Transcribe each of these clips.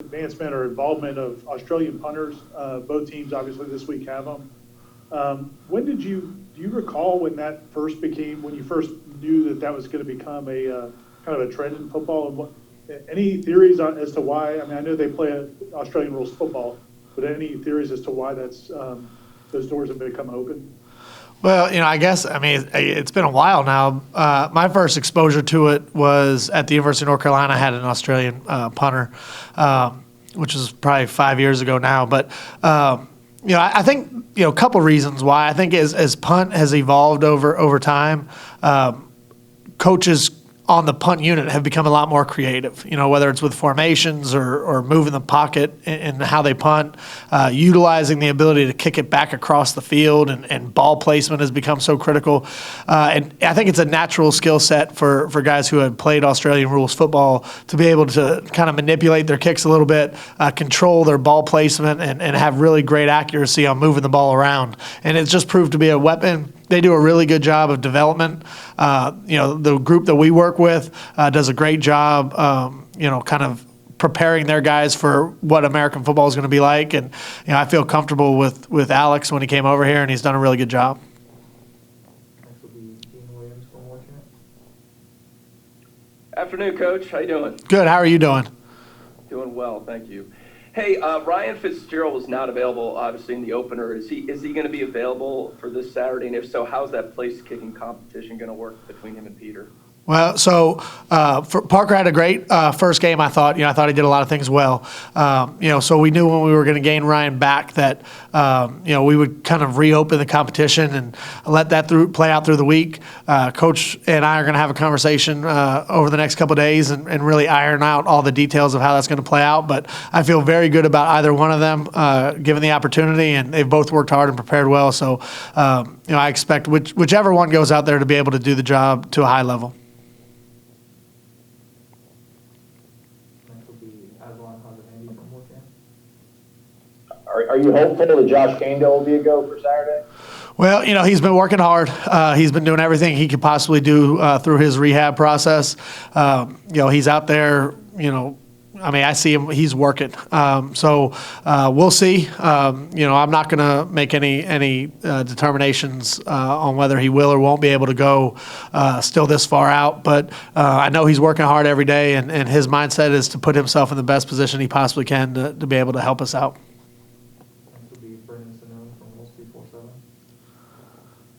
advancement or involvement of Australian punters. Both teams obviously this week have them. When do you recall when you first knew that was going to become a kind of a trend in football? And any theories as to why? I mean, I know they play Australian rules football, but any theories as to why those doors have become open? Well, it's been a while now. My first exposure to it was at the University of North Carolina. I had an Australian punter, which was probably 5 years ago now. But, I think, a couple reasons why. I think as punt has evolved over time, coaches on the punt unit have become a lot more creative, whether it's with formations or moving the pocket and how they punt, utilizing the ability to kick it back across the field, and ball placement has become so critical. And I think it's a natural skill set for guys who have played Australian rules football to be able to kind of manipulate their kicks a little bit, control their ball placement, and have really great accuracy on moving the ball around. And it's just proved to be a weapon. They do a really good job of development. The group that we work with does a great job, kind of preparing their guys for what American football is going to be like. And, I feel comfortable with Alex when he came over here, and he's done a really good job. Afternoon, Coach. How you doing? Good. How are you doing? Doing well, thank you. Hey, Ryan Fitzgerald is not available, obviously, in the opener. Is he going to be available for this Saturday? And if so, how's that place kicking competition going to work between him and Peter? Well, so Parker had a great first game. I thought he did a lot of things well. So we knew when we were going to gain Ryan back that we would kind of reopen the competition and let that play out through the week. Coach and I are going to have a conversation over the next couple of days and really iron out all the details of how that's going to play out. But I feel very good about either one of them given the opportunity, and they've both worked hard and prepared well. So I expect whichever one goes out there to be able to do the job to a high level. Are you hopeful that Josh Caindale will be a go for Saturday? Well, he's been working hard. He's been doing everything he could possibly do through his rehab process. He's out there, I see him, he's working. So we'll see. I'm not going to make any determinations on whether he will or won't be able to go still this far out. But I know he's working hard every day, and his mindset is to put himself in the best position he possibly can to be able to help us out.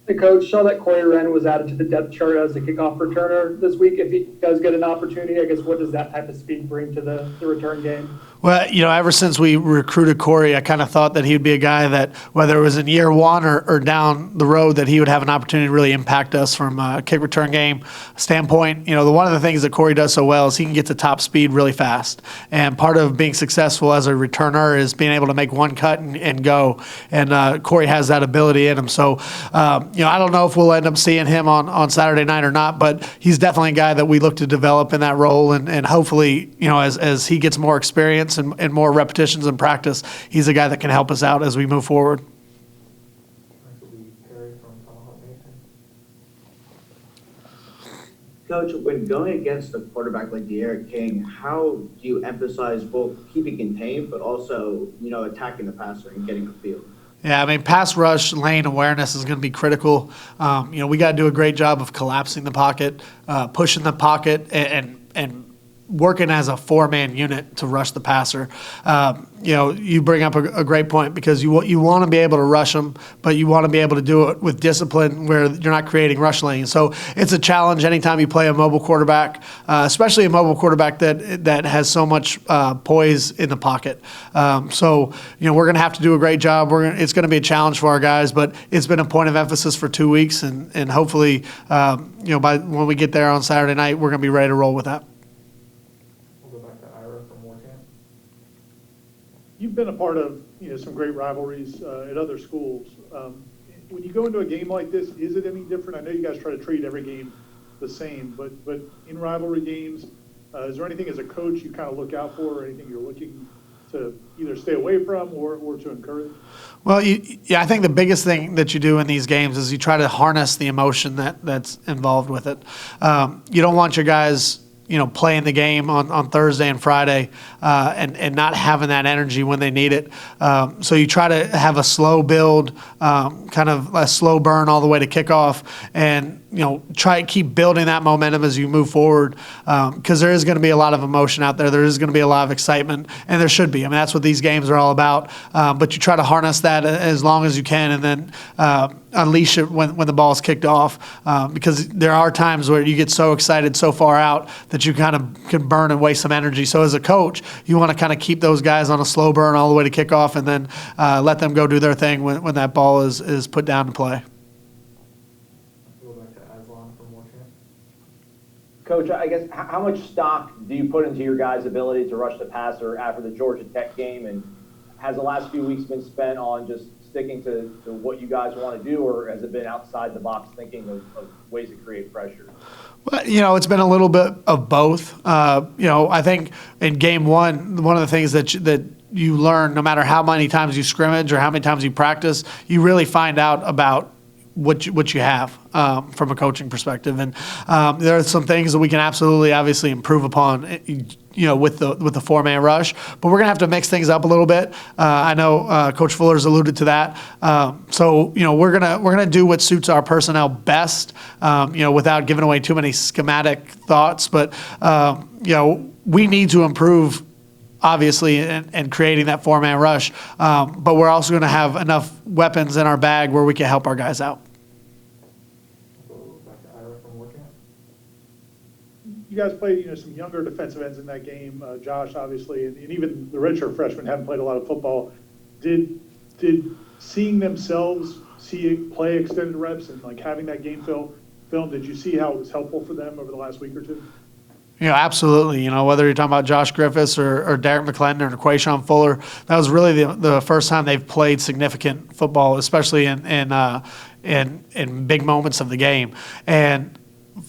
The coach saw that Corey Wren was added to the depth chart as a kickoff returner this week. If he does get an opportunity, I guess, what does that type of speed bring to the return game? Well, ever since we recruited Corey, I kind of thought that he would be a guy that, whether it was in year one or down the road, that he would have an opportunity to really impact us from a kick return game standpoint. One of the things that Corey does so well is he can get to top speed really fast. And part of being successful as a returner is being able to make one cut and go. And Corey has that ability in him. So, I don't know if we'll end up seeing him on Saturday night or not, but he's definitely a guy that we look to develop in that role. And hopefully, as he gets more experience and more repetitions in practice, he's a guy that can help us out as we move forward. Coach, when going against a quarterback like De'Aaron King, how do you emphasize both keeping contained but also, attacking the passer and getting the field? Yeah, pass rush lane awareness is going to be critical. We got to do a great job of collapsing the pocket, pushing the pocket, and working as a four-man unit to rush the passer. You bring up a great point because you want to be able to rush them, but you want to be able to do it with discipline where you're not creating rush lanes. So it's a challenge anytime you play a mobile quarterback, especially a mobile quarterback that has so much poise in the pocket. So we're going to have to do a great job. It's going to be a challenge for our guys, but it's been a point of emphasis for 2 weeks, and hopefully, by when we get there on Saturday night, we're going to be ready to roll with that. You've been a part of some great rivalries at other schools. When you go into a game like this, is it any different? I know you guys try to treat every game the same, but in rivalry games, is there anything as a coach you kind of look out for, or anything you're looking to either stay away from or to encourage? Well, I think the biggest thing that you do in these games is you try to harness the emotion that's involved with it. You don't want your guys playing the game on Thursday and Friday, and not having that energy when they need it. So you try to have a slow build, kind of a slow burn all the way to kickoff, and try to keep building that momentum as you move forward, because there is going to be a lot of emotion out there. There is going to be a lot of excitement, and there should be. I mean, that's what these games are all about. But you try to harness that as long as you can, and then unleash it when the ball's kicked off, because there are times where you get so excited so far out that you kind of can burn and waste some energy. So as a coach, you want to kind of keep those guys on a slow burn all the way to kickoff, and then let them go do their thing when that ball is put down to play. Coach, I guess, how much stock do you put into your guys' ability to rush the passer after the Georgia Tech game? And has the last few weeks been spent on just sticking to what you guys want to do, or has it been outside the box thinking of ways to create pressure? Well, it's been a little bit of both. I think in game one of the things that you learn, no matter how many times you scrimmage or how many times you practice, you really find out about what you have from a coaching perspective, and there are some things that we can absolutely, obviously, improve upon. With the 4-man rush, but we're gonna have to mix things up a little bit. I know Coach Fuller's alluded to that. So we're gonna do what suits our personnel best, without giving away too many schematic thoughts. But we need to improve, obviously, and creating that 4-man rush. But we're also going to have enough weapons in our bag where we can help our guys out. You guys played, some younger defensive ends in that game. Josh, obviously, and even the redshirt freshmen haven't played a lot of football. Did seeing themselves play extended reps and like having that game film, did you see how it was helpful for them over the last week or two? Absolutely. Whether you're talking about Josh Griffiths or Derek McClendon or Quayshawn Fuller, that was really the first time they've played significant football, especially in big moments of the game. And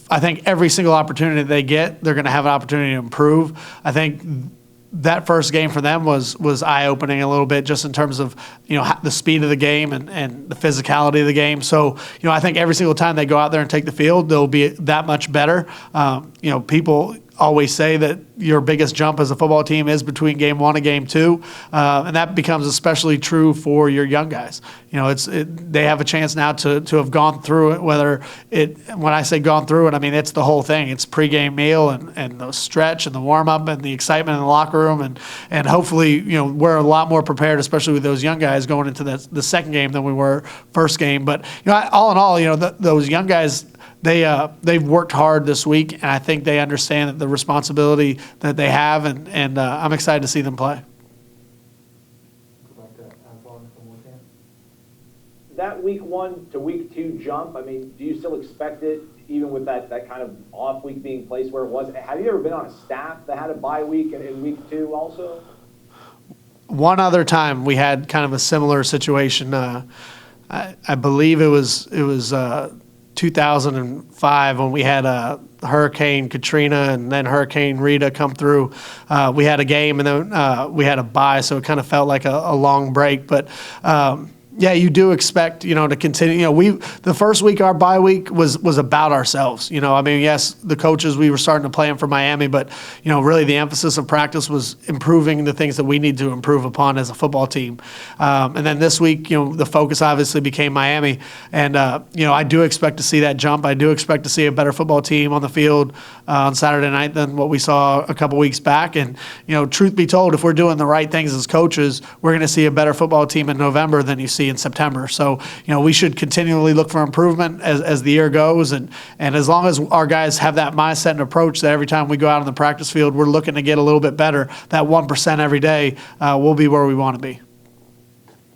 I think every single opportunity they get, they're going to have an opportunity to improve. I think that first game for them was eye-opening a little bit, just in terms of the speed of the game and the physicality of the game. So I think every single time they go out there and take the field, they'll be that much better. People always say that your biggest jump as a football team is between game one and game two, and that becomes especially true for your young guys. They have a chance now to have gone through it. When I say gone through it, I mean it's the whole thing. It's pregame meal and the stretch and the warm up and the excitement in the locker room, and hopefully we're a lot more prepared, especially with those young guys going into the second game than we were first game. But all in all, those young guys, they've worked hard this week, and I think they understand the responsibility that they have, and I'm excited to see them play. That week 1 to week 2 jump, I mean, do you still expect it, even with that kind of off week being placed where it was? Have you ever been on a staff that had a bye week in week 2 also? One other time we had kind of a similar situation. I believe it was 2005 when we had Hurricane Katrina and then Hurricane Rita come through. We had a game and then we had a bye, so it kind of felt like a long break. But yeah, you do expect, to continue. The first week, our bye week was about ourselves. Yes, the coaches, we were starting to play them for Miami, but, really the emphasis of practice was improving the things that we need to improve upon as a football team. And then this week, the focus obviously became Miami. And, I do expect to see that jump. I do expect to see a better football team on the field on Saturday night than what we saw a couple weeks back. And, truth be told, if we're doing the right things as coaches, we're going to see a better football team in November than you see in September. So, we should continually look for improvement as the year goes. And as long as our guys have that mindset and approach that every time we go out on the practice field, we're looking to get a little bit better, that 1% every day, we'll be where we want to be.